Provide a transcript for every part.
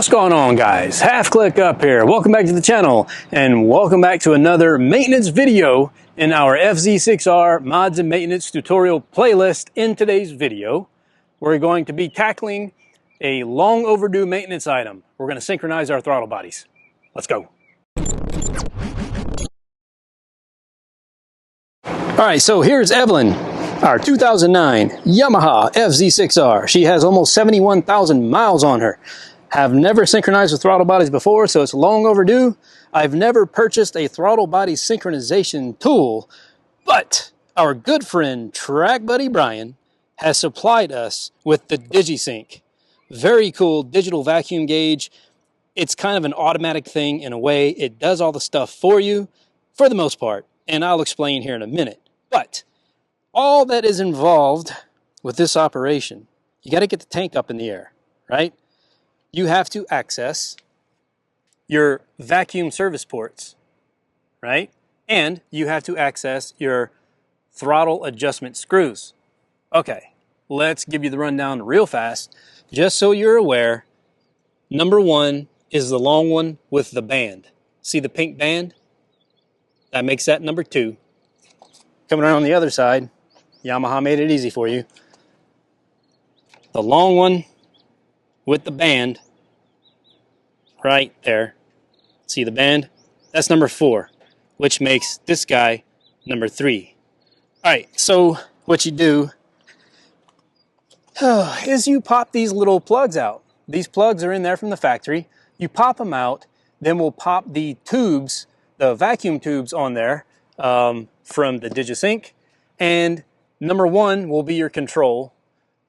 What's going on, guys? Half Click up here. Welcome back to the channel and welcome back to another maintenance video in our FZ6R mods and maintenance tutorial playlist. In today's video, we're going to be tackling a long overdue maintenance item. We're going to synchronize our throttle bodies. Let's go. All right, so here's Evelyn, our 2009 Yamaha FZ6R. She has almost 71,000 miles on her. Have never synchronized with throttle bodies before, so it's long overdue. I've never purchased a throttle body synchronization tool, but our good friend Track Buddy Brian has supplied us with the DigiSync. Very cool digital vacuum gauge. It's kind of an automatic thing in a way. It does all the stuff for you, for the most part, and I'll explain here in a minute. But all that is involved with this operation, you got to get the tank up in the air, right? You have to access your vacuum service ports, right? And you have to access your throttle adjustment screws. Okay, let's give you the rundown real fast. Just so you're aware, number one is the long one with the band. See the pink band? That makes that number two. Coming around on the other side, Yamaha made it easy for you. The long one with the band right there. See the band? That's number 4, which makes this guy number 3. All right, so what you do is you pop these little plugs out. These plugs are in there from the factory. You pop them out, then we'll pop the tubes, the vacuum tubes on there from the DigiSync. And number 1 will be your control.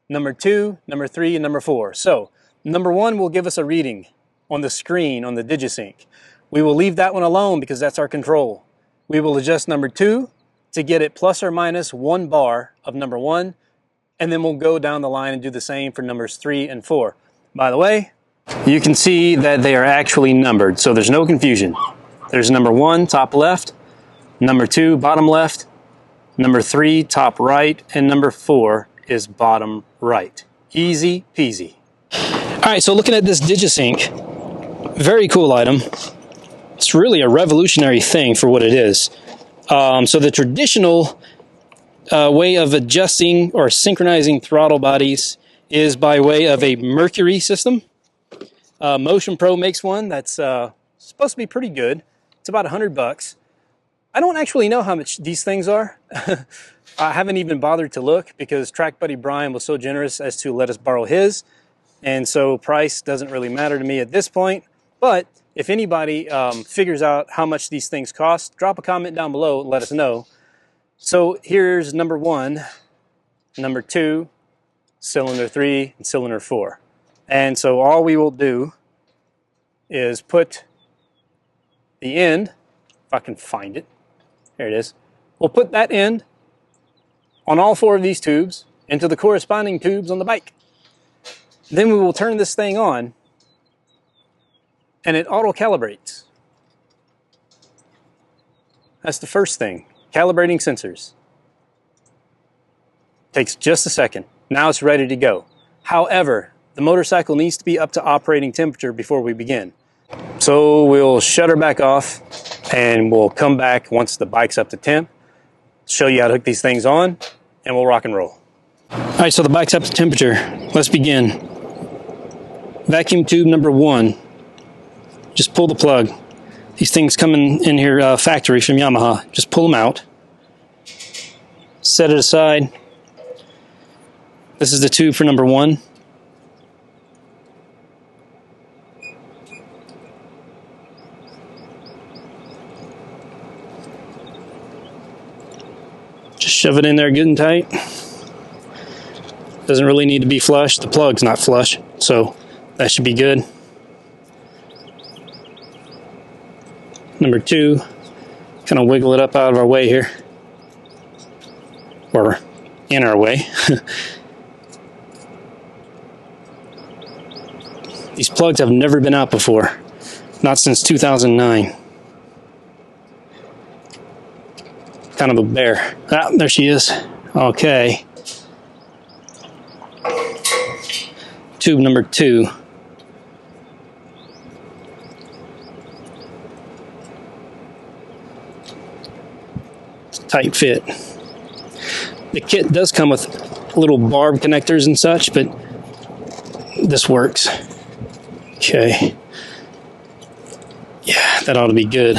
Number 2, number 3, and number 4. So number 1 will give us a reading on the screen on the DigiSync. We will leave that one alone because that's our control. We will adjust number 2 to get it plus or minus 1 bar of number 1, and then we'll go down the line and do the same for numbers 3 and 4. By the way, you can see that they are actually numbered, so there's no confusion. There's number 1, top left, number 2, bottom left, number 3, top right, and number 4 is bottom right. Easy peasy. All right, so looking at this DigiSync, very cool item. It's really a revolutionary thing for what it is. So the traditional way of adjusting or synchronizing throttle bodies is by way of a Mercury system. Motion Pro makes one that's supposed to be pretty good. It's about $100. I don't actually know how much these things are. I haven't even bothered to look because Track Buddy Brian was so generous as to let us borrow his. And so price doesn't really matter to me at this point. But if anybody figures out how much these things cost, drop a comment down below and let us know. So here's number 1, number 2, cylinder 3, and cylinder 4. And so all we will do is put the end, if I can find it, there it is. We'll put that end on all 4 of these tubes into the corresponding tubes on the bike. Then we will turn this thing on and it auto-calibrates. That's the first thing, calibrating sensors. Takes just a second. Now it's ready to go. However, the motorcycle needs to be up to operating temperature before we begin. So we'll shut her back off and we'll come back once the bike's up to temp, show you how to hook these things on, and we'll rock and roll. All right, so the bike's up to temperature. Let's begin. Vacuum tube number 1. Just pull the plug. These things come in here factory from Yamaha. Just pull them out. Set it aside. This is the tube for number 1. Just shove it in there good and tight. Doesn't really need to be flush. The plug's not flush, so that should be good. Number 2, kind of wiggle it up out of our way here, or in our way. These plugs have never been out before, not since 2009. Kind of a bear. Ah, there she is. Okay. Tube number 2. tight fit. The kit does come with little barb connectors and such, but this works. Okay. Yeah, that ought to be good.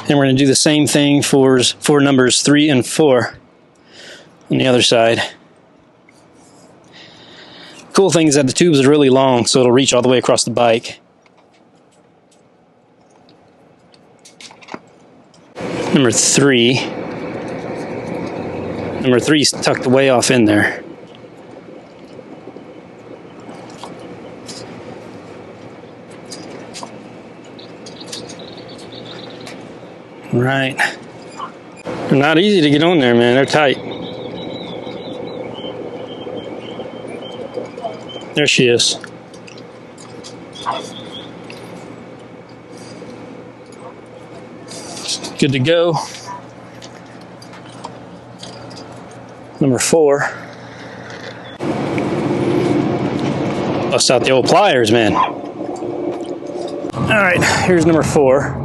And we're going to do the same thing for numbers 3 and 4 on the other side. Cool thing is that the tubes are really long, so it'll reach all the way across the bike. Number 3. Number 3 is tucked way off in there. Right. They're not easy to get on there, man. They're tight. There she is. Good to go. Number 4. Bust out the old pliers, man. All right, here's number 4.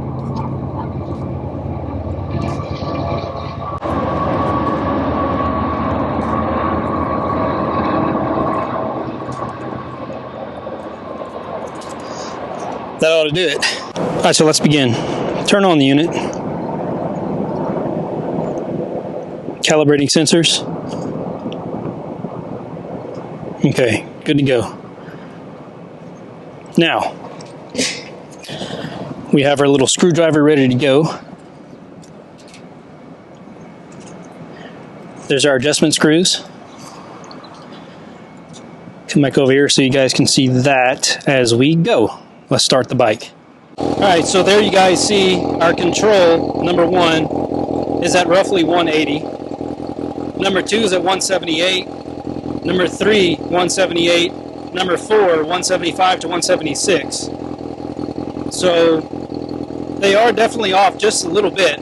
That ought to do it. All right, so let's begin. Turn on the unit. Calibrating sensors. Okay, good to go. Now, we have our little screwdriver ready to go. There's our adjustment screws. Come back over here so you guys can see that as we go. Let's start the bike. All right, so there you guys see our control. Number 1 is at roughly 180. Number 2 is at 178. Number 3, 178. Number 4, 175 to 176. So they are definitely off just a little bit.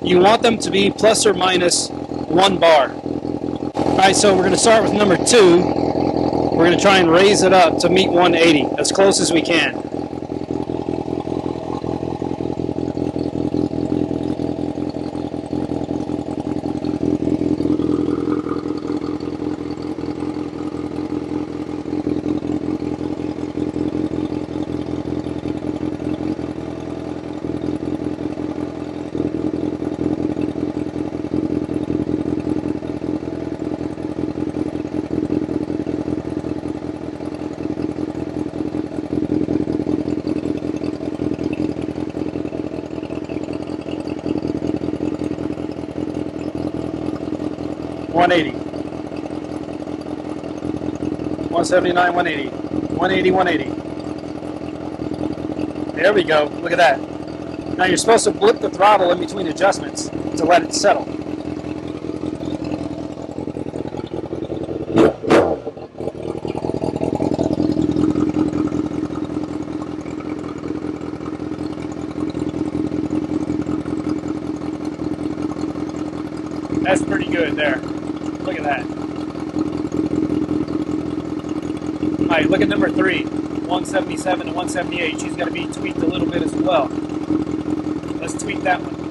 You want them to be plus or minus 1 bar. All right, so we're going to start with number 2. We're going to try and raise it up to meet 180 as close as we can. $180, $179, $180, $180, $180. There we go. Look at that. Now you're supposed to blip the throttle in between adjustments to let it settle. That's pretty good there. Look at that. All right, look at number 3, 177 to 178. She's got to be tweaked a little bit as well. Let's tweak that one.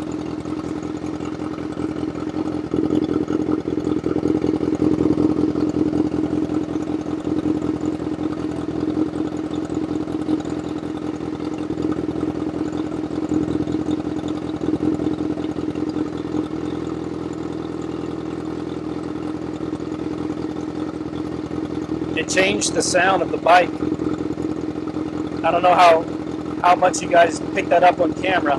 It changed the sound of the bike. I don't know how much you guys picked that up on camera.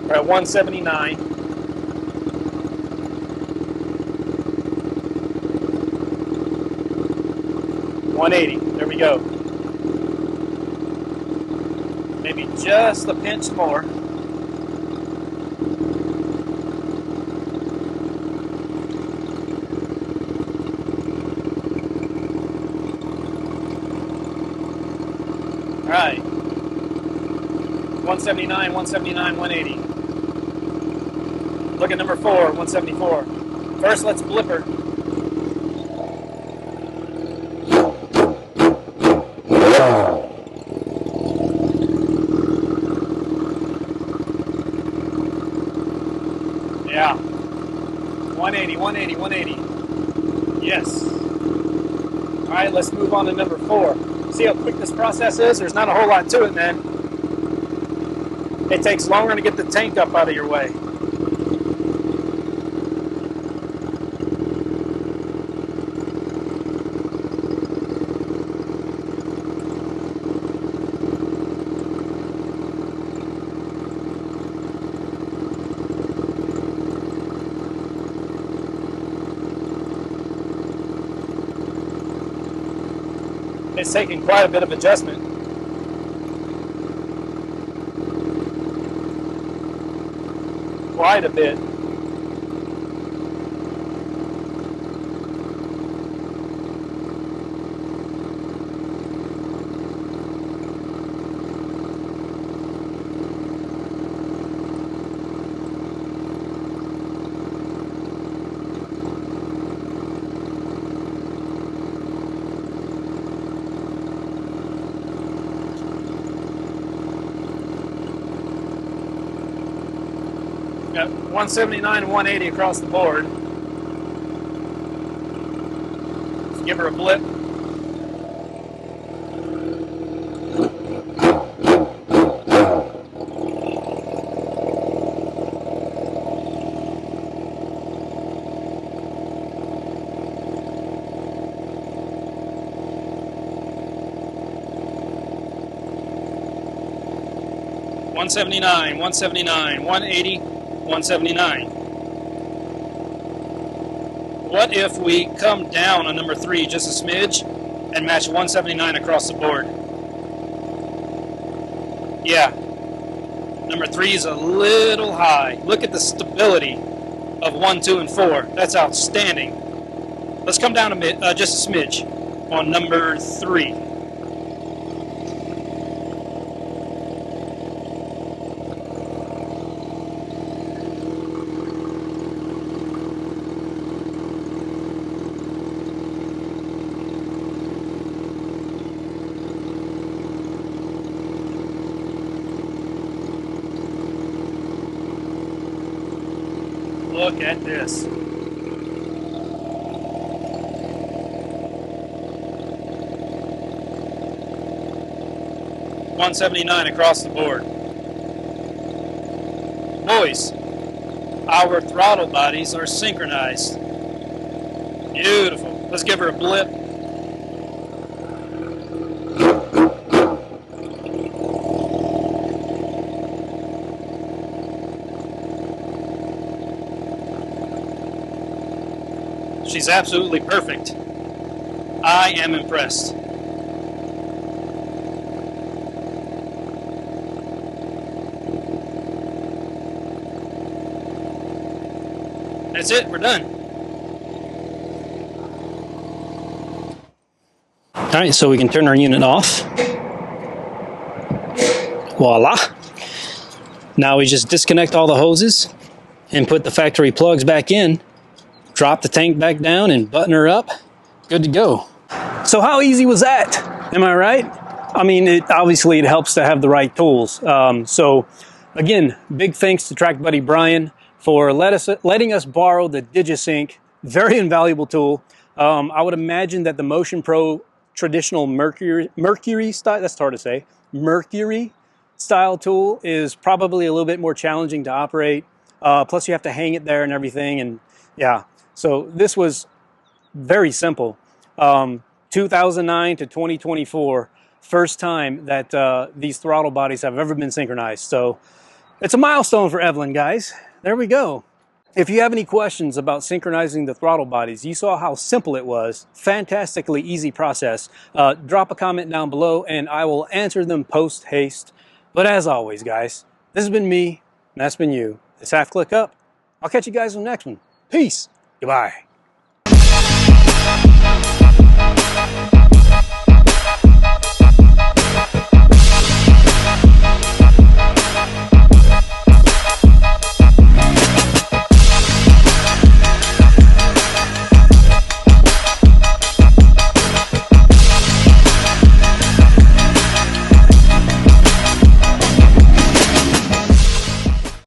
We're at 179. $180. There we go. Maybe just a pinch more. All right. 179, 179, 180. Look at number 4, 174. First, let's blip her. Yeah. 180, 180, 180. Yes. All right, let's move on to number 4. See how quick this process is? There's not a whole lot to it, man. It takes longer to get the tank up out of your way. It's taking quite a bit of adjustment. Quite a bit. Got 179 and 180 across the board. Let's give her a blip. $179, $179, $180, $179. What if we come down on number 3 just a smidge and match $179 across the board? Yeah, number 3 is a little high. Look at the stability of 1, 2, and 4. That's outstanding. Let's come down a bit, just a smidge on number 3. Look at this. $179 across the board. Boys, our throttle bodies are synchronized. Beautiful. Let's give her a blip. She's absolutely perfect. I am impressed. That's it, we're done. All right, so we can turn our unit off. Voila. Now we just disconnect all the hoses and put the factory plugs back in. Drop the tank back down and button her up. Good to go. So how easy was that? Am I right? I mean, obviously it helps to have the right tools. So again, big thanks to Track Buddy Brian for letting us borrow the DigiSync. Very invaluable tool. I would imagine that the Motion Pro traditional Mercury style, that's hard to say, Mercury style tool is probably a little bit more challenging to operate. Plus you have to hang it there and everything, and yeah. So this was very simple. 2009 to 2024, first time that these throttle bodies have ever been synchronized. So it's a milestone for Evelyn, guys. There we go. If you have any questions about synchronizing the throttle bodies, you saw how simple it was. Fantastically easy process. Drop a comment down below and I will answer them post haste. But as always, guys, this has been me and that's been you. It's Half Click Up. I'll catch you guys on the next one. Peace. Goodbye.